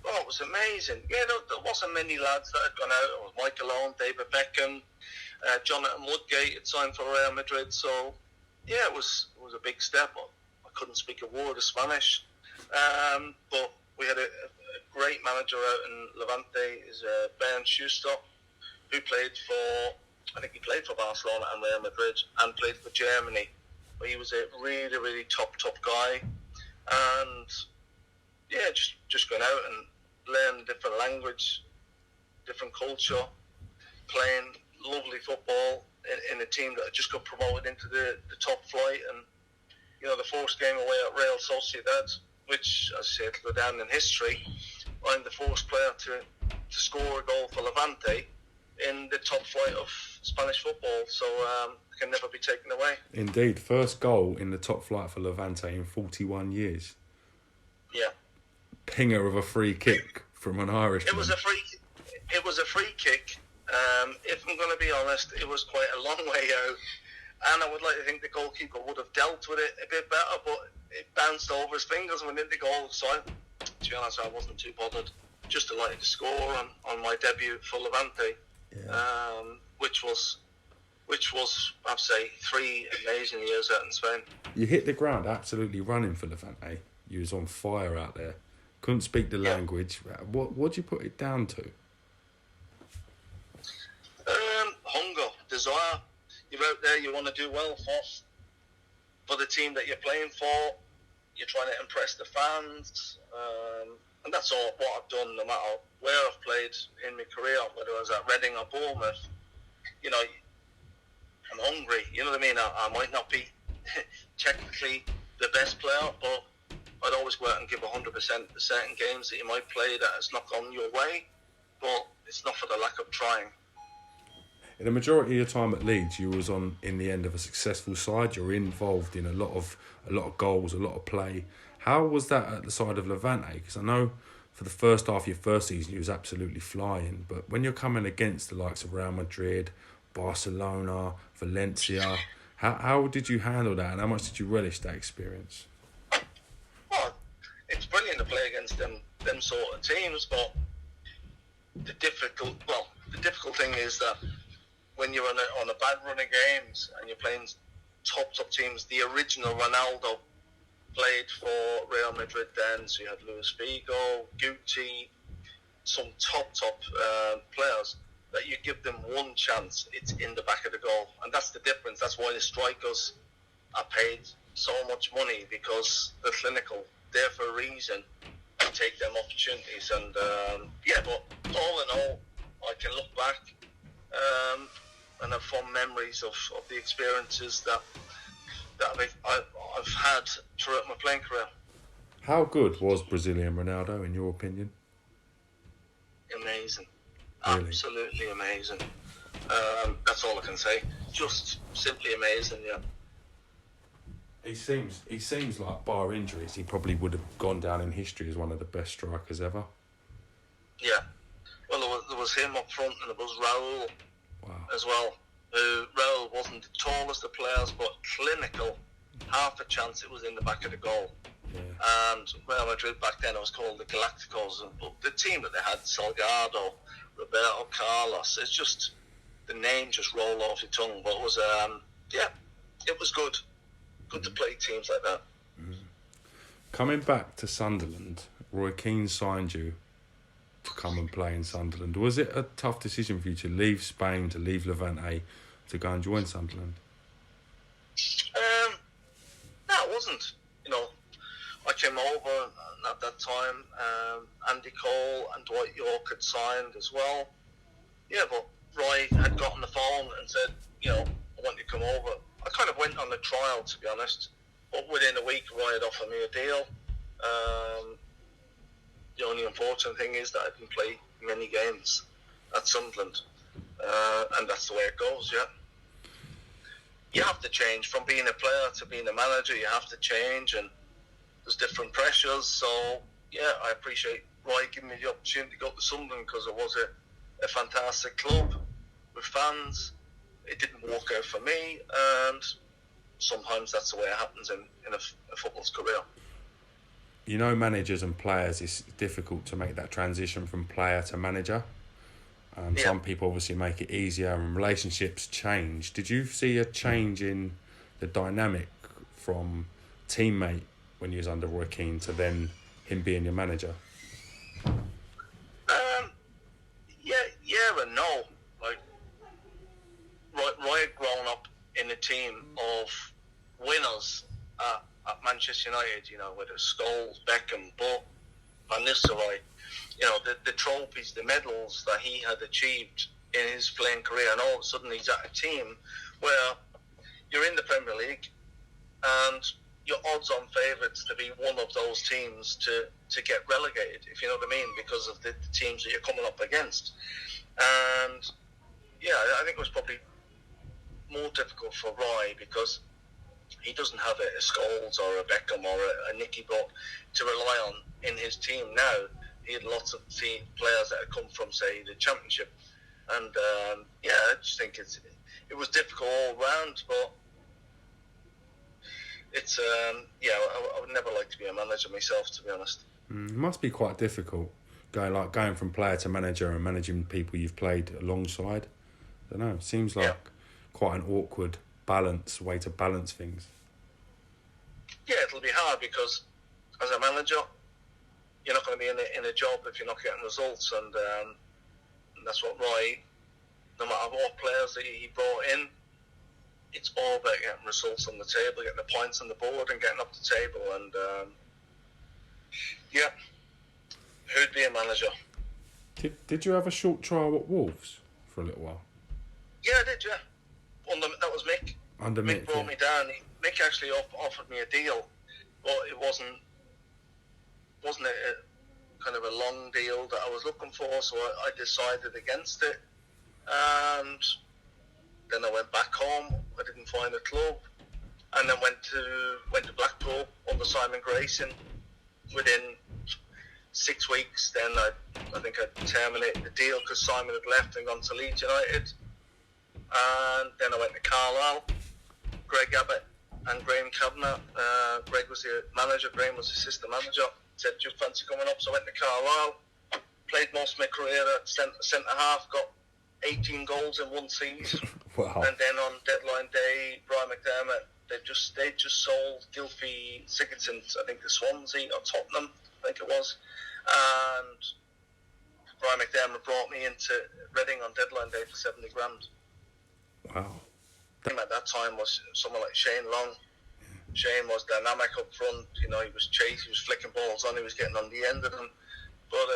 Oh, it was amazing. Yeah, there wasn't many lads that had gone out. It was Michael Owen, David Beckham, Jonathan Woodgate had signed for Real Madrid. So, yeah, it was a big step. I couldn't speak a word of Spanish. But we had a great manager out in Levante, is Bernd Schuster, who played for Barcelona and Real Madrid, and played for Germany. But he was a really, really top guy. And, yeah, just going out and learn a different language, different culture, playing lovely football in a team that had just got promoted into the top flight. And, you know, the first game away at Real Sociedad, which, as I said, go down in history, I'm the first player to score a goal for Levante in the top flight of Spanish football. So it can never be taken away. Indeed. First goal in the top flight for Levante in 41 years. Yeah. Pinger of a free kick from an Irishman. It was a free kick. If I'm going to be honest, it was quite a long way out, and I would like to think the goalkeeper would have dealt with it a bit better, but it bounced over his fingers and went into goal. So, to be honest, I wasn't too bothered. Just delighted to score on my debut for Levante, which was, I'd say, 3 amazing years out in Spain. You hit the ground absolutely running for Levante. You was on fire out there. Couldn't speak the language. What'd you put it down to? Hunger, desire. You're out there, you want to do well for the team that you're playing for. You're trying to impress the fans. And that's all what I've done, no matter where I've played in my career, whether I was at Reading or Bournemouth. You know, I'm hungry. You know what I mean? I might not be technically the best player, but I'd always go out and give 100% to certain games that you might play that it's not gone your way, but it's not for the lack of trying. In the majority of your time at Leeds, you was in the end of a successful side. You're involved in a lot of goals, a lot of play. How was that at the side of Levante? Because I know for the first half of your first season, you was absolutely flying. But when you're coming against the likes of Real Madrid, Barcelona, Valencia, how did you handle that, and how much did you relish that experience? Well, it's brilliant to play against them sort of teams, but the difficult thing is that when you're on a bad run of games and you're playing top teams, the original Ronaldo played for Real Madrid then, so you had Luis Figo, Guti, some top players, that you give them one chance, it's in the back of the goal. And that's the difference. That's why the strikers are paid so much money, because they're clinical. They're for a reason to take them opportunities. And but all in all, I can look back and have fond memories of the experiences that I've had throughout my playing career. How good was Brazilian Ronaldo, in your opinion? Amazing. Really? Absolutely amazing. That's all I can say. Just simply amazing, yeah. He seems like, bar injuries, he probably would have gone down in history as one of the best strikers ever. Yeah. Well, there was him up front, and there was Raul as well. Raul wasn't the tallest of players, but clinical. Half a chance it was in the back of the goal. Yeah. And Real Madrid back then, it was called the Galacticos. But the team that they had, Salgado, Roberto Carlos, it's just, the name just rolled off your tongue. But it was, it was good. Good to play teams like that. Mm. Coming back to Sunderland, Roy Keane signed you to come and play in Sunderland. Was it a tough decision for you to leave Spain, to leave Levante, to go and join Sunderland? No, it wasn't. You know, I came over, and at that time, Andy Cole and Dwight York had signed as well. Yeah, but Roy had got on the phone and said, you know, I want you to come over. I kind of went on the trial, to be honest. But within a week, Roy had offered me a deal. The only unfortunate thing is that I didn't play many games at Sunderland. And that's the way it goes, yeah. You have to change from being a player to being a manager. You have to change, and there's different pressures. So, yeah, I appreciate Roy giving me the opportunity to go to Sunderland, because it was a fantastic club with fans. It didn't work out for me, and sometimes that's the way it happens in a footballer's career. You know, managers and players, it's difficult to make that transition from player to manager. Some people obviously make it easier, and relationships change. Did you see a change in the dynamic from teammate when you was under Roy Keane to then him being your manager? Yeah and no. Like, Roy had grown up in a team of winners at Manchester United, you know, whether it's Scholes, Beckham, Butt, Van Nistelrooy, you know, the trophies, the medals that he had achieved in his playing career, and all of a sudden he's at a team where you're in the Premier League and you're odds-on favourites to be one of those teams to get relegated, if you know what I mean, because of the teams that you're coming up against. And, yeah, I think it was probably more difficult for Roy, because he doesn't have a Scholes or a Beckham or a Nicky Butt to rely on in his team now. He had lots of players that had come from, say, the Championship. And, I just think it was difficult all round, but it's, I would never like to be a manager myself, to be honest. It must be quite difficult, going from player to manager and managing people you've played alongside. I don't know, it seems like quite an awkward way to balance things. Yeah, it'll be hard, because as a manager, you're not going to be in a job if you're not getting results, and that's what Roy, no matter what players that he brought in, it's all about getting results on the table, getting the points on the board and getting up the table, and who'd be a manager. Did you have a short trial at Wolves for a little while? Yeah, I did, yeah. That was Mick. Under Mick brought me down. Mick actually offered me a deal, but it wasn't a kind of a long deal that I was looking for, so I decided against it. And then I went back home. I didn't find a club, and then went to Blackpool under Simon Grayson. Within 6 weeks, then I think I terminated the deal because Simon had left and gone to Leeds United. And then I went to Carlisle. Greg Abbott and Graham Kavanagh. Greg was the manager, Graham was the assistant manager. Said, do you fancy coming up? So I went to Carlisle. Played most of my career at centre half. Got 18 goals in one season. Wow. And then on deadline day, Brian McDermott, they just sold Gylfi Sigurdsson, I think, to Swansea or Tottenham, I think it was. And Brian McDermott brought me into Reading on deadline day for 70 grand. Wow. Him at that time was someone like Shane Long. Shane was dynamic up front. You know, he was chasing, he was flicking balls on, he was getting on the end of them. But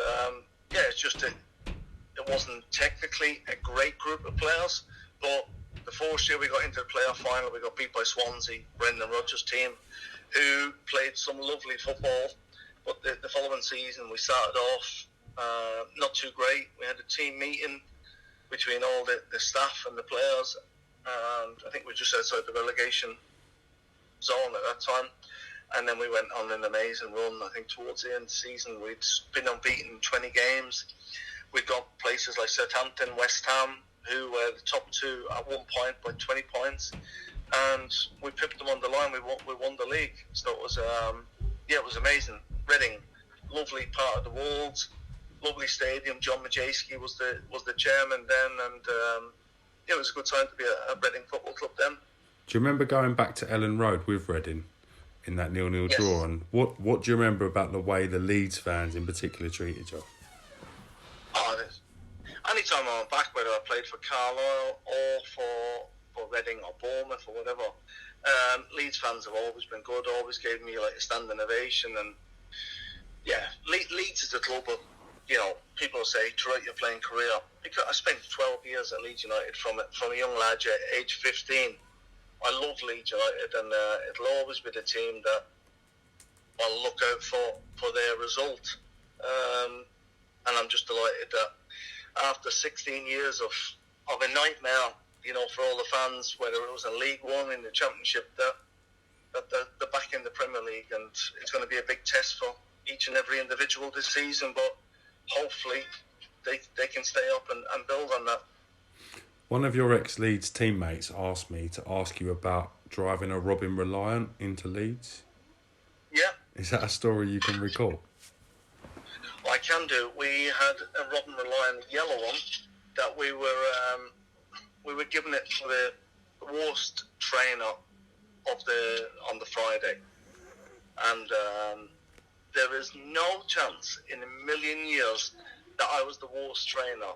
yeah, it's just it wasn't technically a great group of players. But the first year we got into the playoff final, we got beat by Swansea, Brendan Rodgers' team, who played some lovely football. But the following season, we started off not too great. We had a team meeting between all the staff and the players, and I think we were just outside the relegation zone at that time. And then we went on an amazing run. I think towards the end of the season, we'd been unbeaten in 20 games. We got places like Southampton, West Ham, who were the top two at one point by 20 points. And we pipped them on the line. We won the league. So it was, it was amazing. Reading, lovely part of the Wolds, lovely stadium. John Majewski was the chairman then, and it was a good time to be a Reading football club then. Do you remember going back to Elland Road with Reading in that 0-0 Yes. draw? And what do you remember about the way the Leeds fans in particular treated you? Anytime I went back, whether I played for Carlisle or for Reading or Bournemouth or whatever, Leeds fans have always been good, always gave me like a standing ovation. And yeah, Leeds is a club of, you know, people say throughout your playing career, because I spent 12 years at Leeds United from a young lad at age 15. I love Leeds United, and it'll always be the team that I'll look out for their result. And I'm just delighted that after 16 years of a nightmare, you know, for all the fans, whether it was in League One, in the Championship, that they're back in the Premier League, and it's going to be a big test for each and every individual this season, but hopefully they can stay up and build on that. One of your ex-Leeds teammates asked me to ask you about driving a Robin Reliant into Leeds. Yeah. Is that a story you can recall? I can do. We had a Robin Reliant yellow one that we were given it for the worst trainer on the Friday, and there is no chance in a million years that I was the worst trainer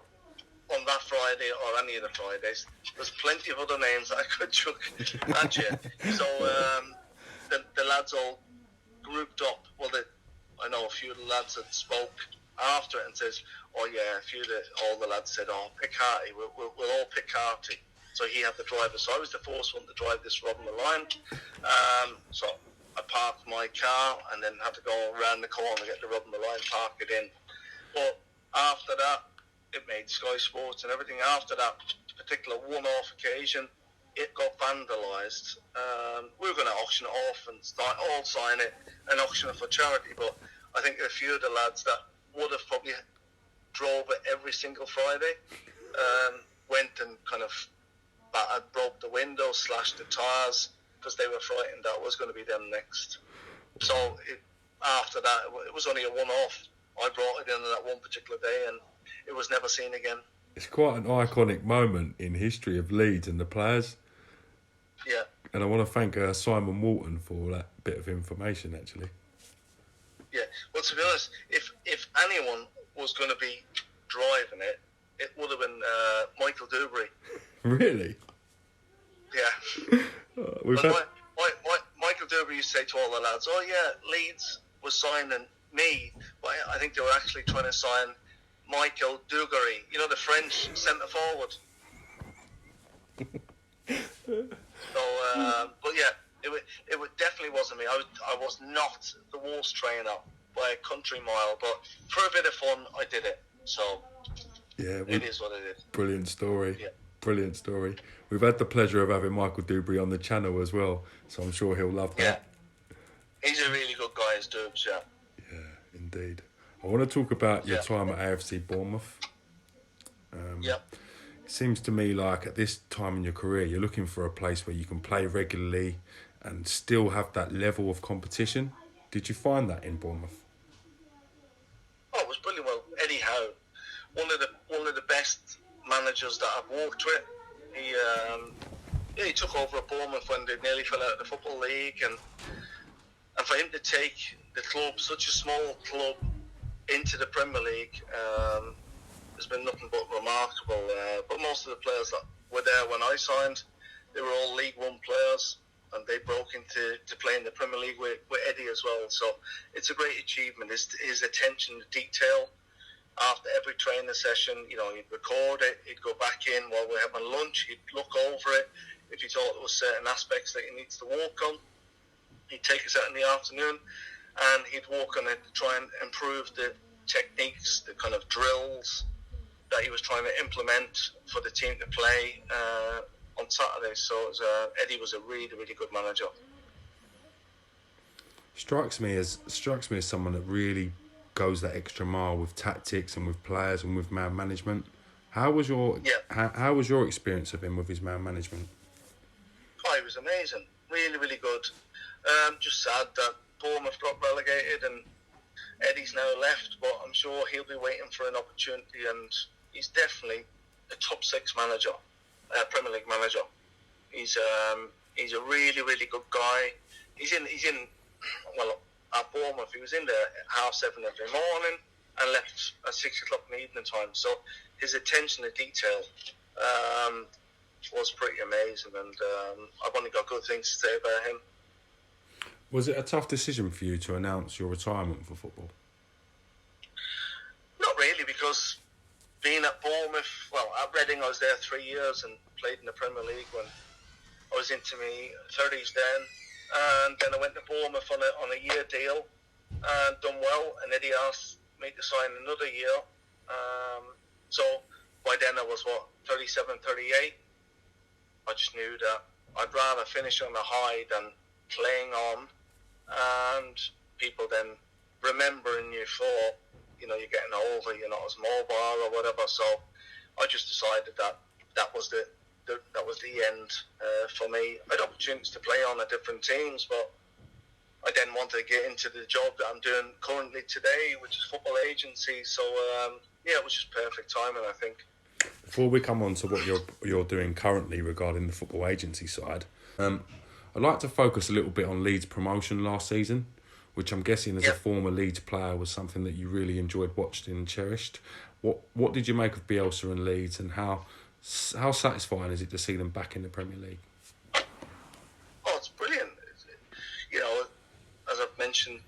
on that Friday or any of the Fridays. There's plenty of other names that I could chuck at you. So the lads all grouped up. Well, I know a few of the lads that spoke after it and says, oh yeah, all the lads said, oh, pick Harte, we'll all pick Harte. So he had the driver. So I was the first one to drive this Robin Reliant. So I parked my car and then had to go around the corner to get the Robin Reliant, park it in. But after that, it made Sky Sports and everything. After that particular one-off occasion, it got vandalised. We were going to auction it off and all sign it and auction it for charity, but I think a few of the lads that would have probably drove it every single Friday went and kind of broke the windows, slashed the tyres, because they were frightened that was going to be them next. So after that, it was only a one-off. I brought it in on that one particular day, and it was never seen again. It's quite an iconic moment in history of Leeds and the players. Yeah. And I want to thank Simon Walton for that bit of information, actually. Yeah. Well, to be honest, if anyone was going to be driving it, it would have been Michael Dewberry. Really? Yeah. We've had... Michael Dewberry used to say to all the lads, oh yeah, Leeds was signing me, but I think they were actually trying to sign Michael Dugarry, you know, the French centre forward. So, but yeah, it definitely wasn't me. I was not the worst trainer by a country mile, but for a bit of fun, I did it. So Yeah, it is what it is. Brilliant story. Yeah. Brilliant story. We've had the pleasure of having Michael Dubry on the channel as well, so I'm sure he'll love that. Yeah. He's a really good guy, is Dubs, yeah. Yeah, indeed. I want to talk about your time at AFC Bournemouth. Yeah. It seems to me like at this time in your career, you're looking for a place where you can play regularly and still have that level of competition. Did you find that in Bournemouth? Oh, it was brilliant. Well, Eddie Howe, one of the best managers that I've worked with. He took over at Bournemouth when they nearly fell out of the Football League, and for him to take the club, such a small club, into the Premier League, has been nothing but remarkable. But most of the players that were there when I signed, they were all League One players, and they broke into play in the Premier League with Eddie as well. So it's a great achievement. His attention to detail. After every training session, you know, he'd record it, he'd go back in while we're having lunch, he'd look over it. If he thought there was certain aspects that he needs to work on, he'd take us out in the afternoon and he'd work on it to try and improve the techniques, the kind of drills that he was trying to implement for the team to play on Saturdays. So Eddie was a really, really good manager. Strikes me as someone that really goes that extra mile with tactics and with players and with man management. How was your experience of him with his man management? Oh, he was amazing. Really, really good. Just sad that Bournemouth got relegated and Eddie's now left, but I'm sure he'll be waiting for an opportunity, and he's definitely a top 6 manager, Premier League manager. He's a really, really good guy. He's in at Bournemouth, he was in there at 7:30 every morning and left at 6 o'clock in the evening time. So his attention to detail was pretty amazing, and I've only got good things to say about him. Was it a tough decision for you to announce your retirement for football? Not really, because being at Bournemouth, well, at Reading I was there 3 years and played in the Premier League when I was into my 30s then. And then I went to Bournemouth on a year deal and done well, and Eddie asked me to sign another year. So by then I was 37, 38. I just knew that I'd rather finish on a high than playing on, and people then remembering you for, you know, you're getting older, you're not as mobile or whatever. So I just decided that was the end for me. I had opportunities to play on at different teams, but I then wanted to get into the job that I'm doing currently today, which is football agency. So it was just perfect timing, I think. Before we come on to what you're doing currently regarding the football agency side, I'd like to focus a little bit on Leeds' promotion last season, which I'm guessing as a former Leeds player was something that you really enjoyed watching and cherished. What did you make of Bielsa and Leeds, and how satisfying is it to see them back in the Premier League? Oh, it's brilliant. You know, as I've mentioned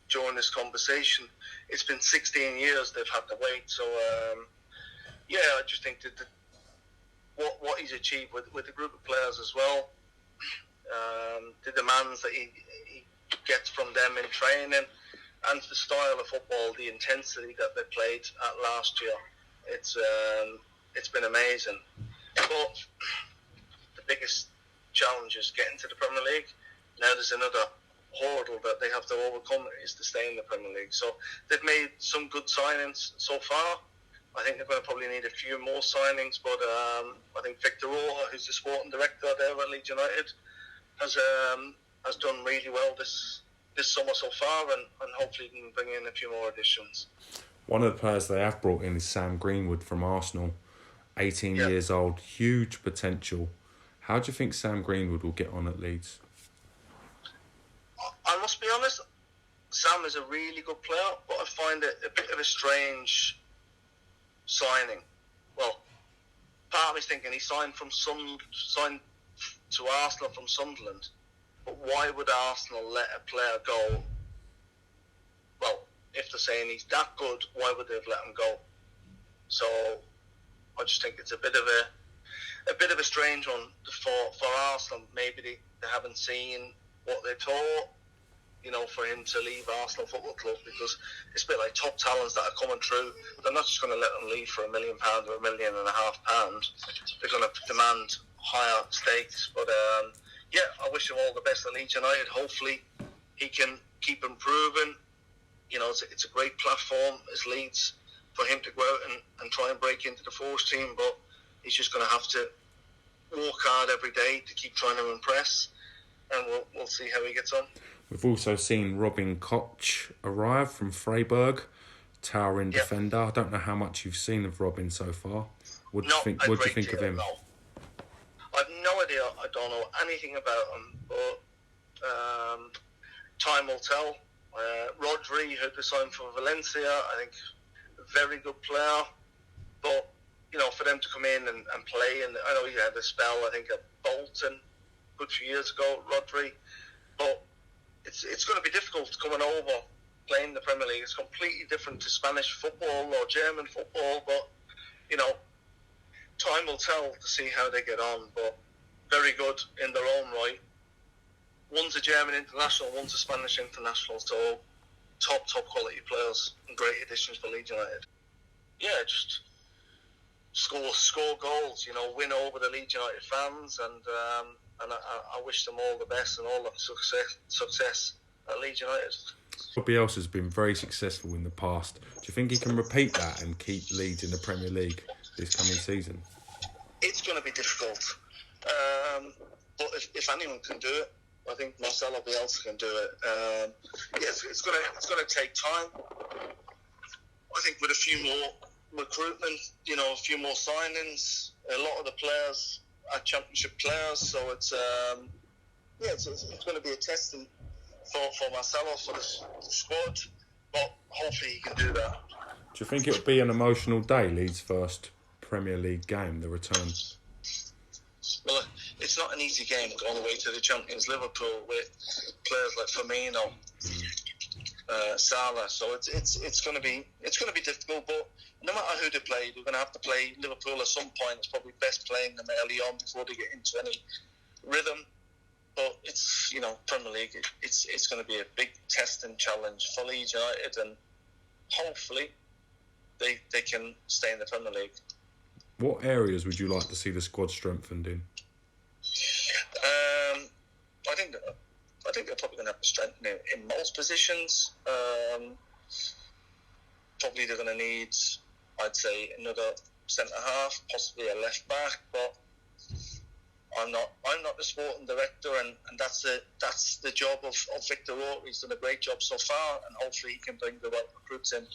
during this conversation, it's been 16 years they've had to wait. So, I just think that what he's achieved with the group of players as well, the demands that he gets from them in training, and the style of football, the intensity that they played at last year, it's been amazing. But the biggest challenge is getting to the Premier League. Now there's another hurdle that they have to overcome, is to stay in the Premier League. So they've made some good signings so far. I think they're going to probably need a few more signings, but I think Victor Orr, who's the sporting director there at Leeds United, has done really well this summer so far, and hopefully he can bring in a few more additions. One of the players they have brought in is Sam Greenwood from Arsenal, 18 years old, huge potential. How do you think Sam Greenwood will get on at Leeds? I must be honest, Sam is a really good player, but I find it a bit of a strange signing. Well, part of me's thinking he signed to Arsenal from Sunderland, but why would Arsenal let a player go? Well, if they're saying he's that good, why would they have let him go? So I just think it's a bit of a strange one for Arsenal. Maybe they haven't seen what they thought, for him to leave Arsenal Football Club, because it's a bit like top talents that are coming through. They're not just going to let them leave for £1 million or £1.5 million. They're going to demand higher stakes. But I wish him all the best at Leeds United. Hopefully he can keep improving. It's a great platform as Leeds for him to go out and try and break into the first team, but he's just going to have to work hard every day to keep trying to impress, and we'll see how he gets on. We've also seen Robin Koch arrive from Freiburg, towering defender. I don't know how much you've seen of Robin so far. What do you think of him? No. I've no idea. I don't know anything about him, but time will tell. Rodri, who they signed for Valencia, I think a very good player, but for them to come in and play, and I know he had a spell, I think, at Bolton a good few years ago, Rodri, but it's going to be difficult coming over, playing the Premier League. It's completely different to Spanish football or German football, but time will tell to see how they get on, but very good in their own right. One's a German international, one's a Spanish international, so top quality players and great additions for Leeds United. Yeah, just score goals, win over the Leeds United fans, and I wish them all the best and all the success at Leeds United. Bielsa has been very successful in the past. Do you think he can repeat that and keep Leeds in the Premier League this coming season? It's going to be difficult, but if anyone can do it, I think Marcelo Bielsa can do it. It's going to take time. I think with a few more recruitment, a few more signings, a lot of the players are Championship players, so it's going to be a testing for Marcelo, for the squad, but hopefully he can do that. Do you think it'll be an emotional day, Leeds' first Premier League game, the return? Well, it's not an easy game going away to the champions Liverpool with players like Firmino, Salah. So it's going to be difficult. But no matter who they play, they're going to have to play Liverpool at some point. It's probably best playing them early on before they get into any rhythm. But it's Premier League. It's going to be a big test and challenge for Leeds United, and hopefully they can stay in the Premier League. What areas would you like to see the squad strengthened in? I think they're probably going to have to strengthen it in most positions. Probably they're going to need, I'd say, another centre half, possibly a left back. But I'm not the sporting director, and that's the job of Victor Roth. He's done a great job so far, and hopefully he can bring the right recruits in.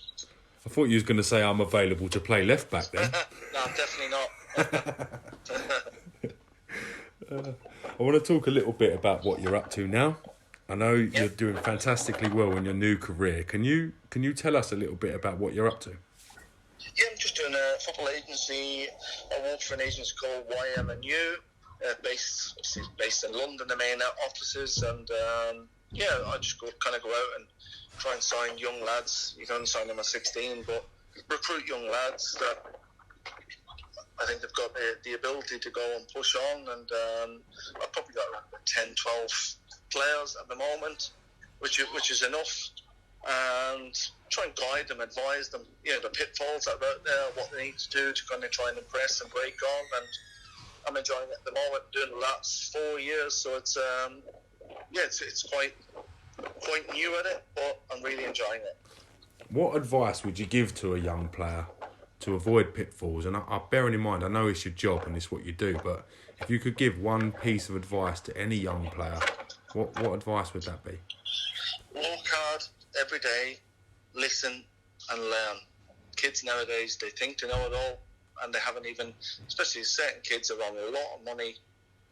I thought you was going to say I'm available to play left back then. No, definitely not. I want to talk a little bit about what you're up to now. I know you're doing fantastically well in your new career. Can you tell us a little bit about what you're up to? Yeah, I'm just doing a football agency. I work for an agency called YM&U, based in London, the main offices, and I just go out and try and sign young lads. You can only sign them at 16, but recruit young lads that I think they've got the ability to go and push on, and I've probably got around 10, 12 players at the moment, which is enough, and try and guide them, advise them, the pitfalls that are out there, what they need to do to kind of try and impress and break on, and I'm enjoying it at the moment, doing the last 4 years, so it's quite new at it, but I'm really enjoying it. What advice would you give to a young player to avoid pitfalls? And I bearing in mind, I know it's your job and it's what you do, but if you could give one piece of advice to any young player, what advice would that be? Work hard every day, listen and learn. Kids nowadays, they think they know it all, and they haven't even, especially certain kids are on a lot of money,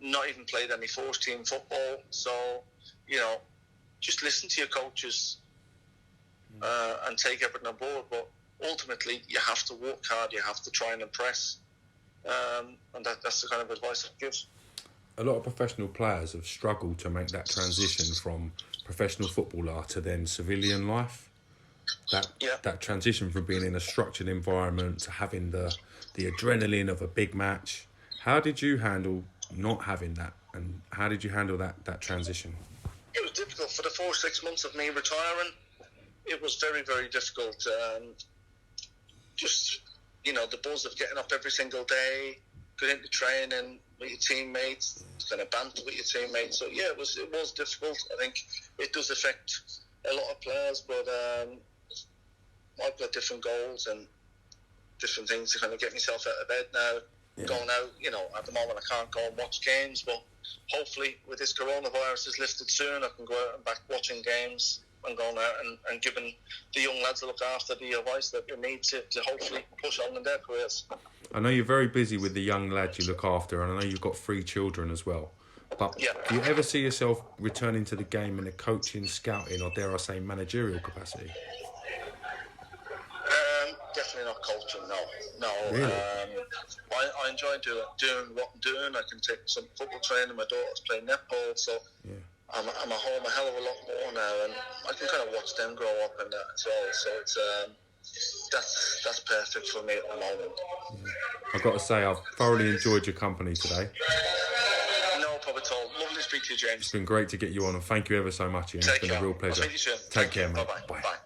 not even played any first team football, so just listen to your coaches and take everything on board. But ultimately, you have to work hard. You have to try and impress, and that's the kind of advice I give. A lot of professional players have struggled to make that transition from professional footballer to then civilian life. that transition from being in a structured environment to having the adrenaline of a big match. How did you handle not having that, and how did you handle that transition? It was difficult for the 4-6 months of me retiring. It was very, very difficult. Just, the buzz of getting up every single day, going into training with your teammates, kind of banter with your teammates. So yeah, it was difficult. I think it does affect a lot of players, but I've got different goals and different things to kind of get myself out of bed now. Yeah. Going out, at the moment I can't go and watch games, but hopefully with this coronavirus is lifted soon, I can go out and back watching games and going out and giving the young lads a look after the advice that they need to hopefully push on in their careers. I know you're very busy with the young lads you look after, and I know you've got 3 children as well. But do you ever see yourself returning to the game in a coaching, scouting, or dare I say managerial capacity? Definitely not coaching, no. Really? I enjoy doing what I'm doing. I can take some football training. My daughter's playing netball, so I'm at home a hell of a lot more now, and I can kind of watch them grow up and that as well. So it's that's perfect for me at the moment. Yeah. I've got to say, I've thoroughly enjoyed your company today. No problem at all. Lovely to speak to you, James. It's been great to get you on, and thank you ever so much, Ian. It's been a real pleasure. I'll speak to you soon. Take care, mate. Bye-bye. Bye.